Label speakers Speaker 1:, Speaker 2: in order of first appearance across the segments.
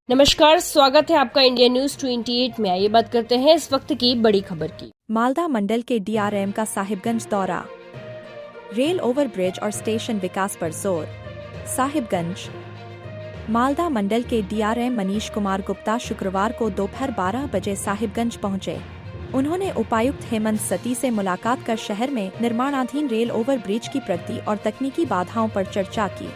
Speaker 1: नमस्कार, स्वागत है आपका इंडिया न्यूज 28 में। आइए बात करते हैं इस वक्त की बड़ी खबर की।
Speaker 2: मालदा मंडल के डीआरएम का साहिबगंज दौरा, रेल ओवर ब्रिज और स्टेशन विकास पर जोर। साहिबगंज मालदा मंडल के डीआरएम मनीष कुमार गुप्ता शुक्रवार को दोपहर 12 बजे साहिबगंज पहुंचे। उन्होंने उपायुक्त हेमंत सती से मुलाकात कर शहर में निर्माणाधीन रेल ओवर ब्रिज की प्रगति और तकनीकी बाधाओं पर चर्चा की।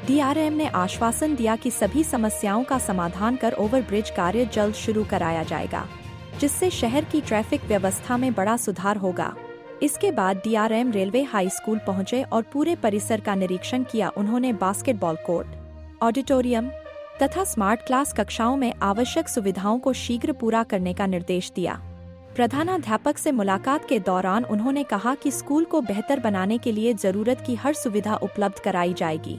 Speaker 2: डीआरएम ने आश्वासन दिया कि सभी समस्याओं का समाधान कर ओवरब्रिज कार्य जल्द शुरू कराया जाएगा, जिससे शहर की ट्रैफिक व्यवस्था में बड़ा सुधार होगा। इसके बाद डीआरएम रेलवे हाई स्कूल पहुंचे और पूरे परिसर का निरीक्षण किया। उन्होंने बास्केटबॉल कोर्ट, ऑडिटोरियम तथा स्मार्ट क्लास कक्षाओं में आवश्यक सुविधाओं को शीघ्र पूरा करने का निर्देश दिया। प्रधानाध्यापक से मुलाकात के दौरान उन्होंने कहा कि स्कूल को बेहतर बनाने के लिए जरूरत की हर सुविधा उपलब्ध कराई जाएगी।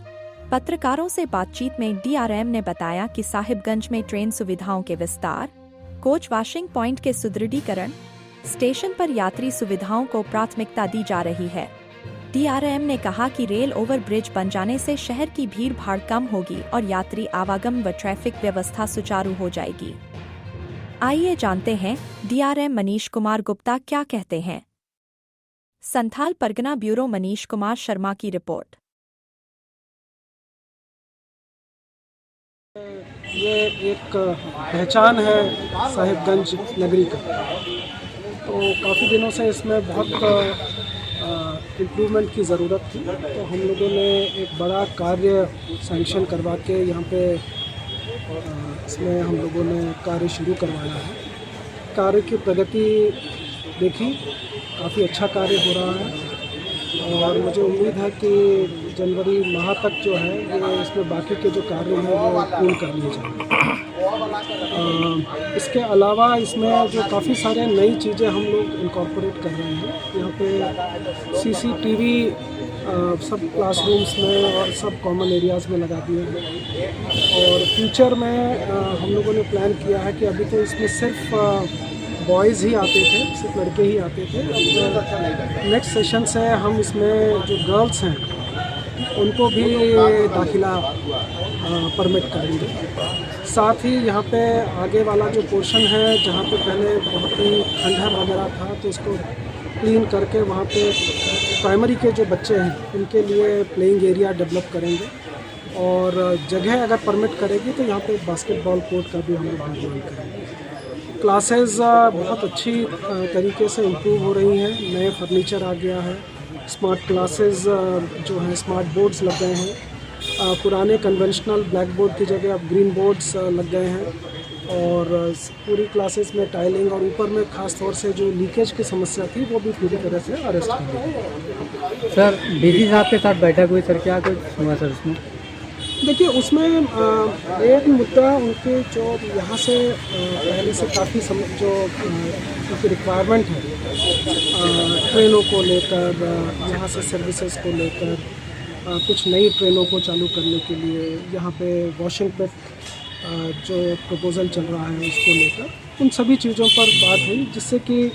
Speaker 2: पत्रकारों से बातचीत में डीआरएम ने बताया कि साहिबगंज में ट्रेन सुविधाओं के विस्तार, कोच वॉशिंग पॉइंट के सुदृढ़ीकरण, स्टेशन पर यात्री सुविधाओं को प्राथमिकता दी जा रही है। डीआरएम ने कहा कि रेल ओवर ब्रिज बन जाने से शहर की भीड़ भाड़ कम होगी और यात्री आवागमन व ट्रैफिक व्यवस्था सुचारू हो जाएगी। आइए जानते हैं डीआरएम मनीष कुमार गुप्ता क्या कहते हैं। संथाल परगना ब्यूरो मनीष कुमार शर्मा की रिपोर्ट।
Speaker 3: ये एक पहचान है साहिबगंज नगरी का, तो काफ़ी दिनों से इसमें बहुत इम्प्रूवमेंट की ज़रूरत थी। तो हम लोगों ने एक बड़ा कार्य सैंक्शन करवा के यहाँ पे इसमें हम लोगों ने कार्य शुरू करवाया है। कार्य की प्रगति देखी, काफ़ी अच्छा कार्य हो रहा है और मुझे उम्मीद है कि जनवरी माह तक जो है ये इसमें बाकी के जो कार्य हैं वो पूर्ण कर लिए जाएंगे। इसके अलावा इसमें जो काफ़ी सारे नई चीज़ें हम लोग इनकॉर्पोरेट कर रहे हैं। यहाँ पे सीसीटीवी सब क्लासरूम्स में और सब कॉमन एरियाज़ में लगा दिए हैं और फ्यूचर में हम लोगों ने प्लान किया है कि अभी तो इसमें सिर्फ बॉयज़ ही आते थे, सिर्फ लड़के ही आते थे। अब नेक्स्ट सेशन से हम इसमें जो गर्ल्स हैं उनको भी दाखिला परमिट करेंगे। साथ ही यहाँ पे आगे वाला जो पोर्शन है जहाँ पे पहले बहुत ही खंडहर वगैरह था, तो उसको क्लीन करके वहाँ पे प्राइमरी के जो बच्चे हैं उनके लिए प्लेइंग एरिया डेवलप करेंगे और जगह अगर परमिट करेगी तो यहाँ पे बास्केटबॉल कोर्ट का भी हम लोग निर्माण करेंगे। क्लासेस बहुत अच्छी तरीके से इम्प्रूव हो रही हैं। नए फर्नीचर आ गया है, स्मार्ट क्लासेस जो हैं स्मार्ट बोर्ड्स लग गए हैं। पुराने कन्वेंशनल ब्लैक बोर्ड की जगह अब ग्रीन बोर्ड्स लग गए हैं और पूरी क्लासेस में टाइलिंग और ऊपर में ख़ास तौर से जो लीकेज की समस्या थी वो भी पूरी तरह से अरेस्ट हो गई।
Speaker 4: सर डीसी साहब के साथ बैठक हुई, सर क्या कुछ हुआ सर उसमें?
Speaker 3: देखिए उसमें एक मुद्दा उनके जो यहाँ से पहले से काफ़ी जो उनकी रिक्वायरमेंट है ट्रेनों को लेकर, यहाँ से सर्विसेज को लेकर, कुछ नई ट्रेनों को चालू करने के लिए यहाँ पे वॉशिंग पे जो प्रपोज़ल चल रहा है उसको लेकर, उन सभी चीज़ों पर बात हुई जिससे कि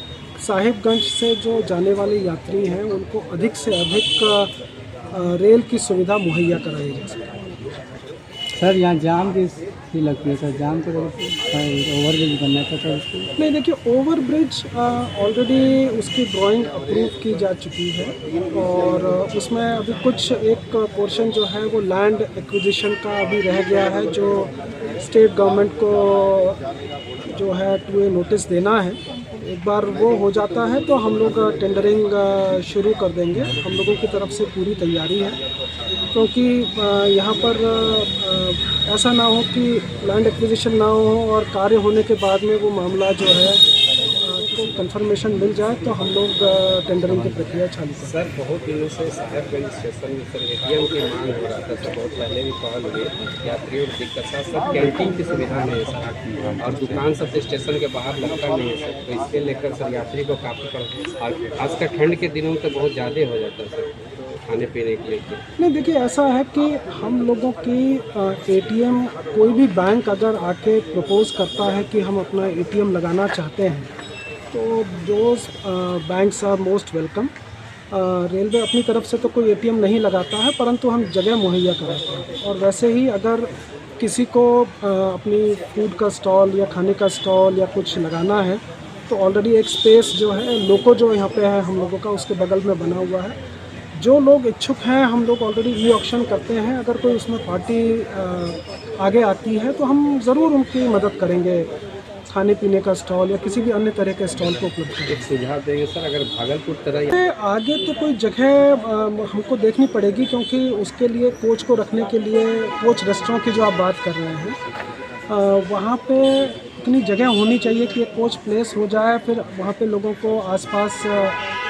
Speaker 3: साहिबगंज से जो जाने वाले यात्री हैं उनको अधिक से अधिक रेल की सुविधा मुहैया कराई जा सके।
Speaker 4: सर यहाँ जाम की लगती है सर, जाम को ओवर ब्रिज बनना था सर उसको?
Speaker 3: नहीं, देखिए ओवर ब्रिज ऑलरेडी उसकी ड्राइंग अप्रूव की जा चुकी है और उसमें अभी कुछ एक पोर्शन जो है वो लैंड एक्विजिशन का अभी रह गया है, जो स्टेट गवर्नमेंट को जो है टू ए नोटिस देना है। एक बार वो हो जाता है तो हम लोग टेंडरिंग शुरू कर देंगे। हम लोगों की तरफ से पूरी तैयारी है, क्योंकि यहाँ पर ऐसा ना हो कि लैंड एक्विजिशन ना हो और कार्य होने के बाद में वो मामला जो है को कंफर्मेशन मिल जाए तो हम लोग टेंडरिंग की प्रक्रिया चालू करें।
Speaker 5: सर बहुत दिनों से साहिबगंज स्टेशन में सर एटीएम की मांग हो रहा था सर, बहुत पहले भी पहल हुई, यात्रियों की दिक्कत साथ साथ कैंटीन की सुविधा नहीं है सर और दुकान सब स्टेशन के बाहर लगता नहीं है सर, तो इसके लेकर सर यात्री को काफ़ी और खासकर ठंड के दिनों में तो बहुत ज़्यादा हो जाता है सर खाने पीने के लिए।
Speaker 3: नहीं, देखिए ऐसा है कि हम लोगों की एटीएम कोई भी बैंक अगर आके प्रपोज़ करता है कि हम अपना एटीएम लगाना चाहते हैं तो those banks are most welcome. Railway अपनी तरफ से तो कोई एटीएम नहीं लगाता है, परंतु हम जगह मुहैया कराते हैं और वैसे ही अगर किसी को अपनी फूड का स्टॉल या खाने का स्टॉल या कुछ लगाना है तो ऑलरेडी एक स्पेस जो है लोको जो यहाँ पे है हम लोगों का उसके बगल में बना हुआ है। जो लोग इच्छुक हैं हम लोग ऑलरेडी ई ऑक्शन करते हैं। अगर कोई उसमें पार्टी आगे आती है तो हम ज़रूर उनकी मदद करेंगे, खाने पीने का स्टॉल या किसी भी अन्य तरह के स्टॉल को उपलब्ध करेंगे।
Speaker 5: एक सुझाव देंगे सर, अगर भागलपुर तरह
Speaker 3: आगे तो कोई जगह हमको देखनी पड़ेगी, क्योंकि उसके लिए कोच को रखने के लिए कोच रेस्टोरेंट की जो आप बात कर रहे हैं वहाँ पे इतनी जगह होनी चाहिए कि एक कोच प्लेस हो जाए, फिर वहाँ पे लोगों को आसपास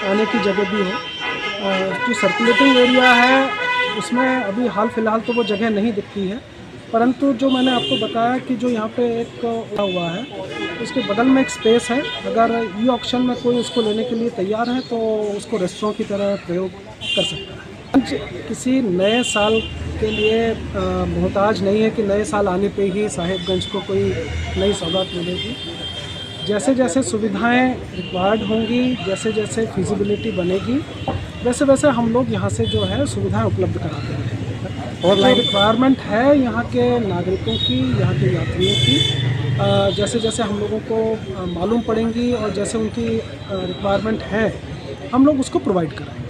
Speaker 3: आने की जगह भी हो। जो सर्कुलेटिंग एरिया है उसमें अभी हाल फिलहाल तो वो जगह नहीं दिखती है, परंतु जो मैंने आपको बताया कि जो यहाँ पे एक हुआ है उसके बगल में एक स्पेस है। अगर ई ऑक्शन में कोई उसको लेने के लिए तैयार है तो उसको रेस्टोरेंट की तरह प्रयोग कर सकता है। किसी नए साल के लिए मोहताज नहीं है कि नए साल आने पे ही साहिबगंज को कोई नई सौगात मिलेगी। जैसे जैसे सुविधाएं रिक्वायर्ड होंगी, जैसे जैसे फिजिबिलिटी बनेगी, वैसे वैसे हम लोग यहाँ से जो है सुविधाएं उपलब्ध कराते हैं। और जो रिक्वायरमेंट है यहाँ के नागरिकों की, यहाँ के यात्रियों की, जैसे जैसे हम लोगों को मालूम पड़ेंगी और जैसे उनकी रिक्वायरमेंट है हम लोग उसको प्रोवाइड कराएंगे।